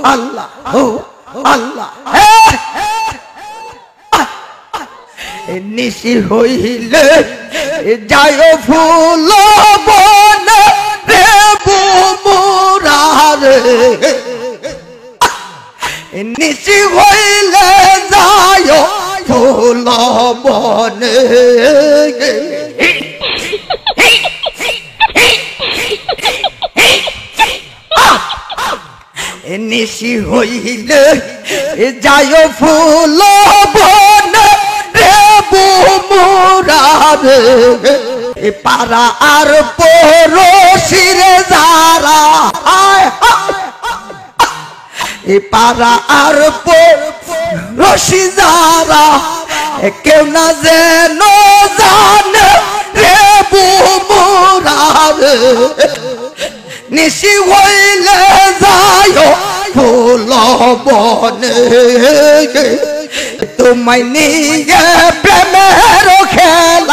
আল্লাহ আল্লাহ নিশি হইলে যায় ফুল বনে রে বুমুরারে নিশি হইলে যায় ফুল বনে নিশি হইলে যায় ফুল বনে রে বুমুরারে পারা আর পড়শিরে যারা পারা আর পড়শি যারা কেউ না যেন জানে রে বুমুরারে নিশি হইলে যায় ফুল বনে তোমায় নিয়ে প্রেমের খেল